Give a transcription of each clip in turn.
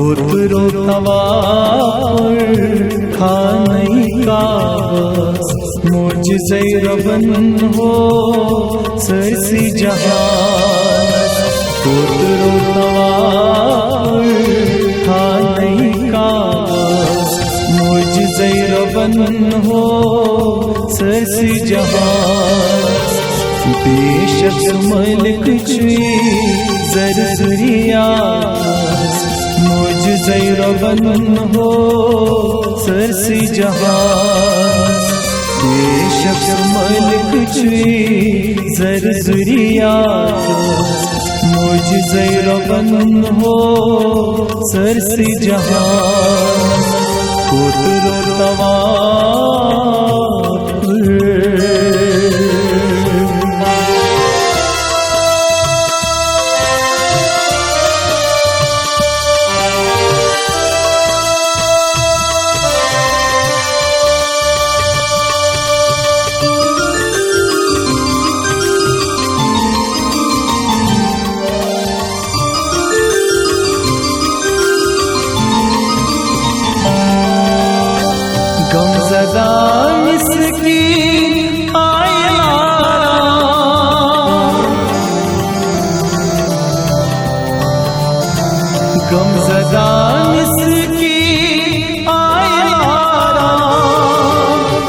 कोतरो तवापुर खानई Kabsch मोजज़े रबन हो Cersei जहान। कोतरो तवापुर खानई Kabsch मोजज़े रबन हो सरसी जहान। बेशक मलिक छुई ज़रज़रियास मोजज़े रबन हो सरसी जहान। बेशक मलिक छुई ज़रज़रियास मोजज़े रबन हो सरसी जहान। कोतरो तवापुर गमज़दा मिस्कीन आयलारा गमज़दा मिस्कीन आयलारा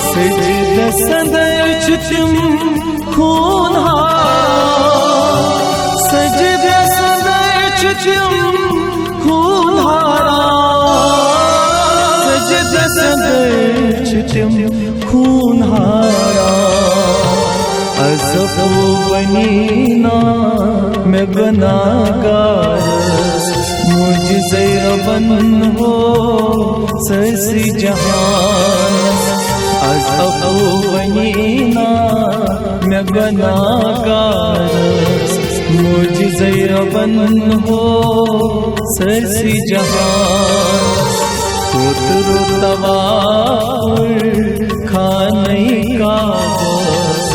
सजदा सदर चुम खून हारा सजदा सदर चुम खून हारा सजदा सदर खून हारा। अज़ब बनीना मैं गुनाहगार मोजज़े रबन हो सरसी जहान। अज़ब बनीना मैं गुनाहगार मोजज़े रबन हो सरसी जहान। कोतरो तवापुर खानई काबस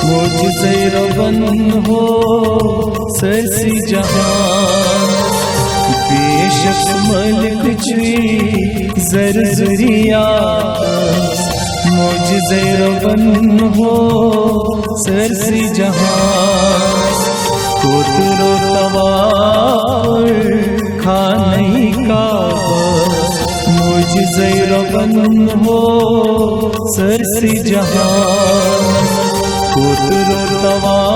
मोजज़े रबन हो सरसी जहान। बेशक मलिक छुई ज़रज़रियास मोजज़े रबन हो सरसी जहान। कोतरो तवापुर खानई काबस मोजज़े रबन हो सरसी जहान। कोतरो तवापुर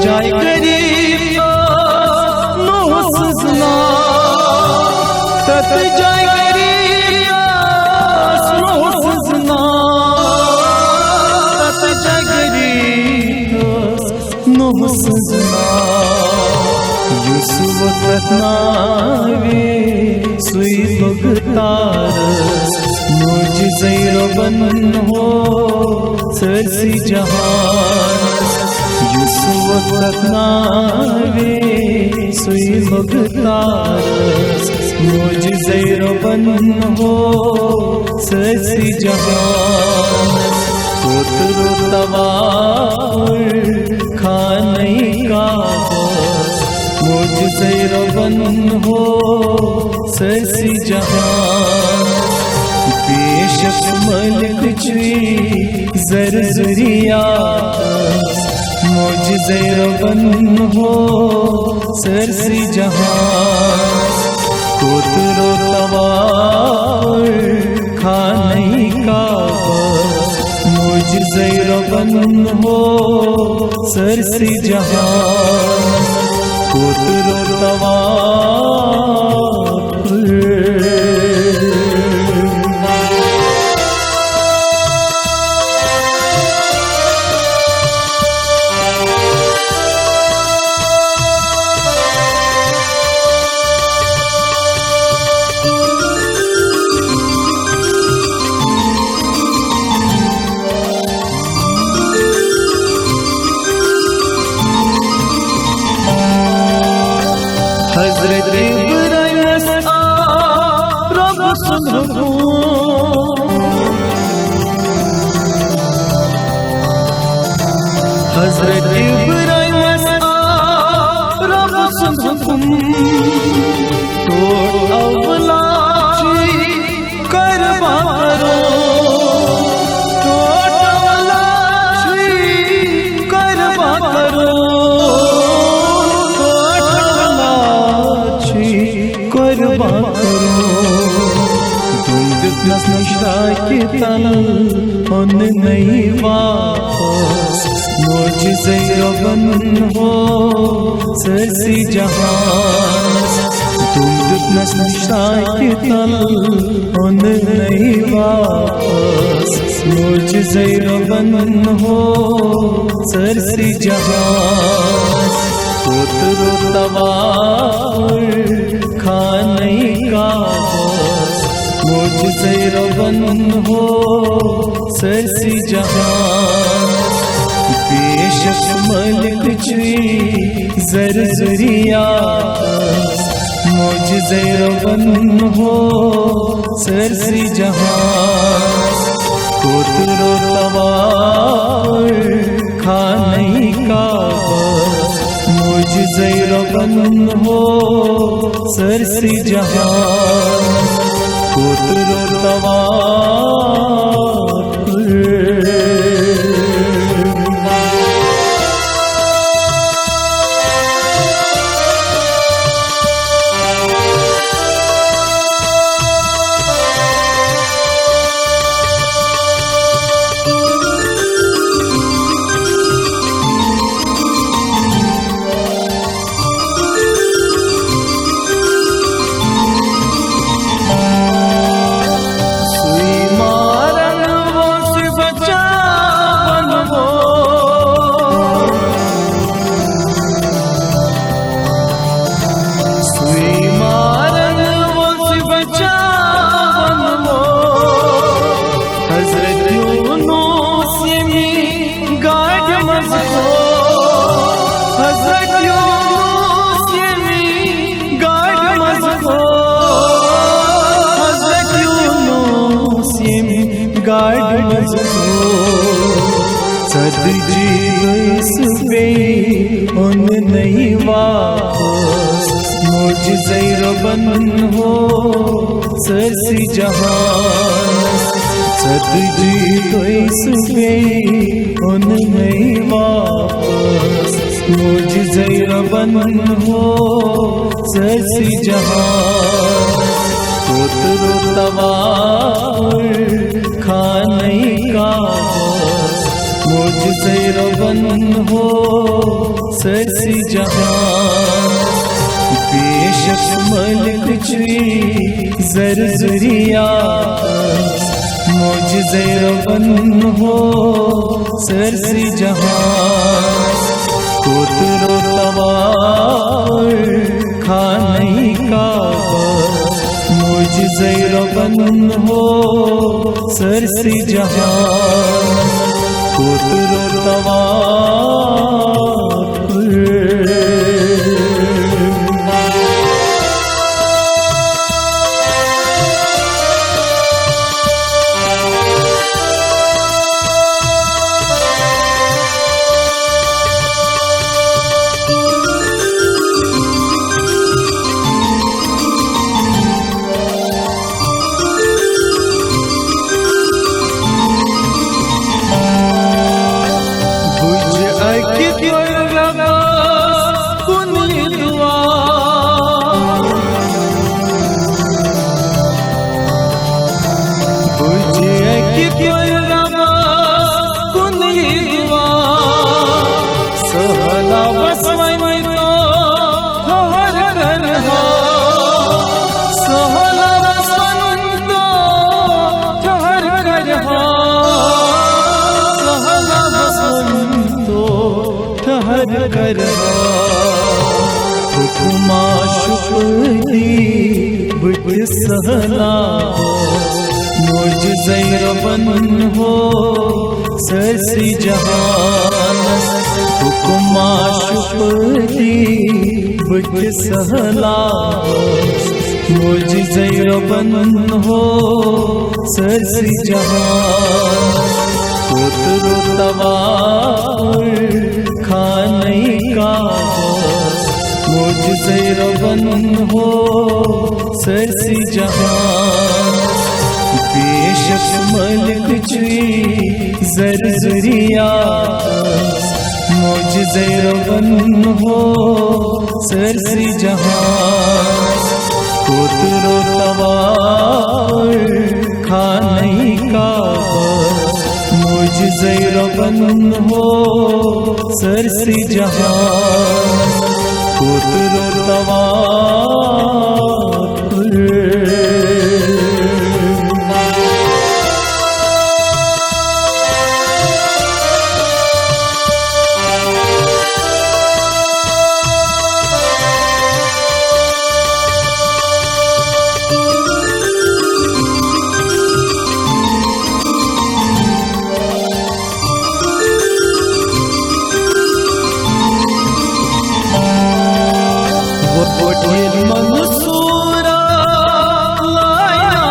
जाय करीब नो सजना तत जाय करीब नो सजना तत जाय करीब नो सजना। यूसुफ तनावे सुई मुगतारस मोजज़े रबन हो सरसी जहान। यूसुफ तनावे सुई मुगतारस मोजज़े रबन हो सरसी जहान। कोतरो तवापुर खानई काबस मोजज़े रबन हो सरसी जहान। बेशक मलिक छुई ज़रज़रियास मोजज़े रबन हो सरसी जहान। कोतरो तवापुर खानई काबस मोजज़े रबन हो सरसी जहान। कोतरो तवापुर हजरत इब्राहिम रब सुन तो अवलाची करबा करो तो अवलाची करबा करो तो अवलाची करबा करो तुम दिस नशा के तल उन नहीं वापस मोजिज़े रबन हो सरसी जहान तुम दुखनस नशाए तल उन नहीं वापस मोजिज़े रबन हो सरसी जहान उतरो तवार खाने का बस मोजिज़े रबन हो सरसी जहान बेशक मलिक छी ज़रज़रिया मोजिज़े रबन हो सरसी जहान कोतरो तवार खाने का बस मोजिज़े रबन हो सरसी जहान कोतरो तवार सद जीव पे उन नहीं वापस मोजिज़े रबन हो सरसी जहान सद जीव पे उन नहीं वापस मोजिज़े रबन हो सरसी जहान कोतरो तवार खाने का बस मोजिज़े रबन हो सरसी जहान बेशक मलिक छी ज़रज़रिया मोजिज़े रबन हो सरसी जहान कोतरो तवार खाने का बस मोजिज़े रबन हो सरसी जहान कोतरो तवार कर हुकुमा शुक्री बुट सहना मोजिज़े रबन हो सरसी जहान हुकुमा शुक्री बुट सहना मोजिज़े रबन हो सरसी जहान कोतरो तवार खाने का मोजिज़े रबन हो सरसी जहान बेशक मलिक ची ज़रज़रिया मोजिज़े रबन हो सरसी जहान कोतरो तवार खाने का मोजिज़े रबन हो सरसी जहान कोतरो तवार वोटिल मंसूरा लाया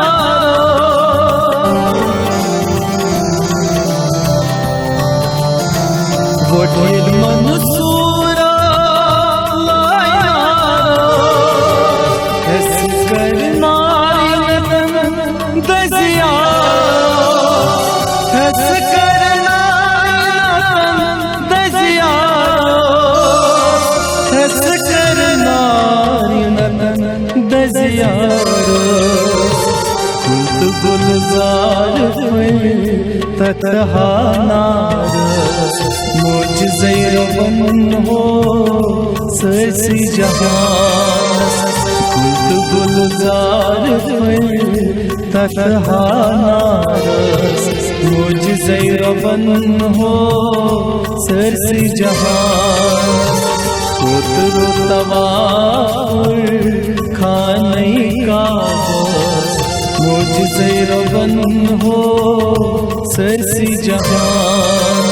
वोटिल मंसूरा लाया ऐसी करना दजिया ऐसी करना दजिया ऐसी करना दजियारो कुल्त गुलजार ततहानार मोजिज़े रबन हो सरसी जहान कुल्त गुलजार ततहानार मोजिज़े रबन हो सरसी जहान कोतरो तवार खाने का मोजिज़े रबन हो सरसी जहान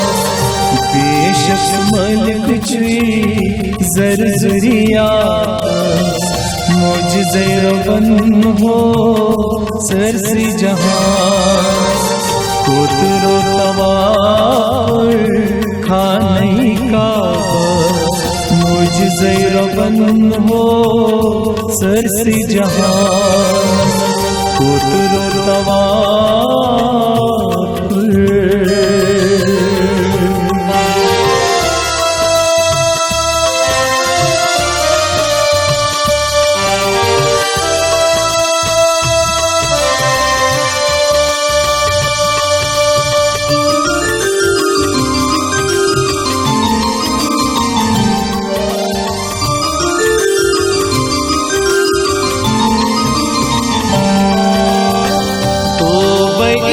बेशक मलिक ची ज़रज़रिया मोजिज़े रबन हो सरसी जहान कोतरो तवार खाने का मोजिज़े रबन हो सरसी जहान कोतरो तवार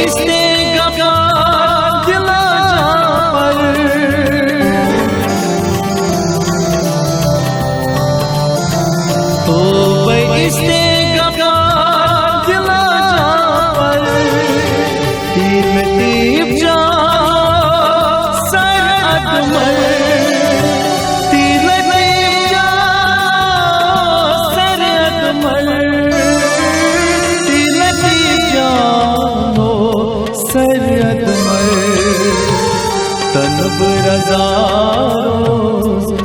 इसने गमा दिला पर तो इसने गमा दिला पर तीन दीप जा सरहद मर तीन दीप जा सरहद मर तीन दीप जा सरहद मर तलब रज़ारो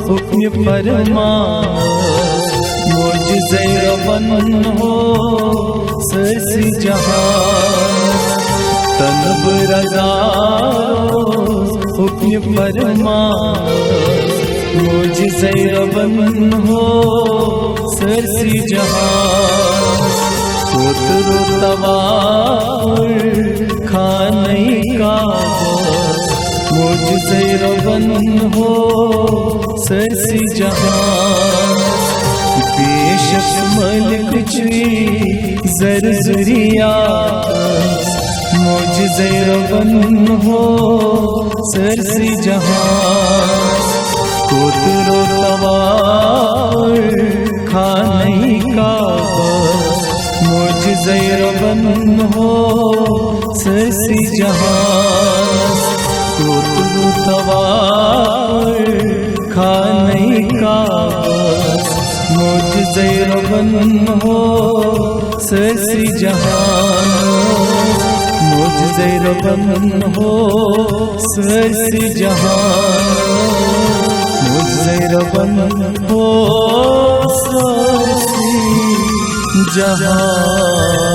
हुक्म फरमान मोजिज़े रबन हो सरसी जहान तलब रज़ारो हुक्म फरमान मोजिज़े रबन हो सरसी जहान कोतरो तवार खाने का मोजिज़े रबन हो सरसी जहान बेशक मलिक ची ज़रज़रिया मोजिज़े रबन हो सरसी जहान कोतरो तवार खाने का मोजिज़े रबन हो सरसी जहान कोतरो तवार खाने का मुझसे रबन हो सरसी जहान मुझसे रबन हो सरसी जहान मुझसे रबन हो सरसी जहान।